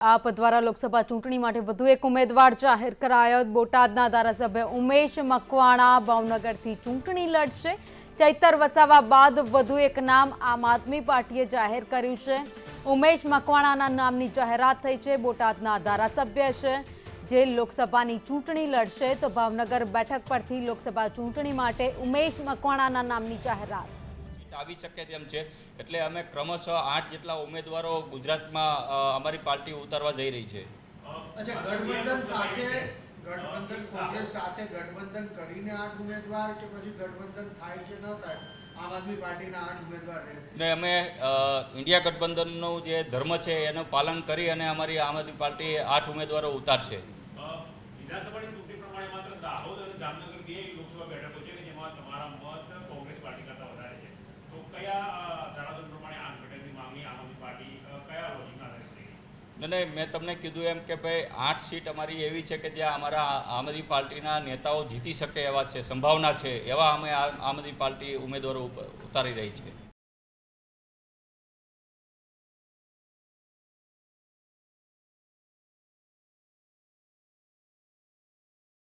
આપ દ્વારા લોકસભા ચૂંટણી માટે વધુ એક ઉમેદવાર જાહેર કરાયો। બોટાદના ધારાસભ્ય ઉમેશ મકવાણા ભાવનગરથી ચૂંટણી લડશે। ચૈતર વસાવા બાદ વધુ એક નામ આમ આદમી પાર્ટીએ જાહેર કર્યું છે। ઉમેશ મકવાણાના નામની જાહેરાત થઈ છે। બોટાદના ધારાસભ્ય છે જે લોકસભાની ચૂંટણી લડશે, તો ભાવનગર બેઠક પરથી લોકસભા ચૂંટણી માટે ઉમેશ મકવાણાના નામની જાહેરાત આવી શકે તેમ છે। એટલે અમે ક્રમશઃ 8 જેટલા ઉમેદવારો ગુજરાતમાં અમારી પાર્ટી ઉતારવા જઈ રહી છે। અચ્છા, ગઠબંધન સાથે ગઠબંધન કોંગ્રેસ સાથે ગઠબંધન કરીને 8 ઉમેદવાર કે પછી ગઠબંધન થાય કે ન થાય આમ આદમી પાર્ટીના 8 ઉમેદવાર રહેશે? ને અમે ઇન્ડિયા ગઠબંધનનો જે ધર્મ છે એનું પાલન કરી અને અમારી આમ આદમી પાર્ટી 8 ઉમેદવારો ઉતારશે। વિધાનસભાની ચૂંટણી પ્રમાણે માત્ર દાહોદ અને જામનગર બે લોકસભા બેઠકો છે જેમાં તમારા મત કોંગ્રેસ પાર્ટી કરતા વધારે છે, તો કયા ધારાધોરણ પ્રમાણે આ ઘટકની માંગણી આમ આદમી પાર્ટી કયા લોજિકના આધારે કરી? નહીં, મેં તમને કીધું એમ કે ભાઈ 8 સીટ અમારી એવી છે કે જ્યાં અમારા આમ આદમી પાર્ટીના નેતાઓ જીતી શકે એવા છે, સંભાવના છે, એવા અમે આમ આદમી પાર્ટી ઉમેદવારો ઉતારી રહી છે।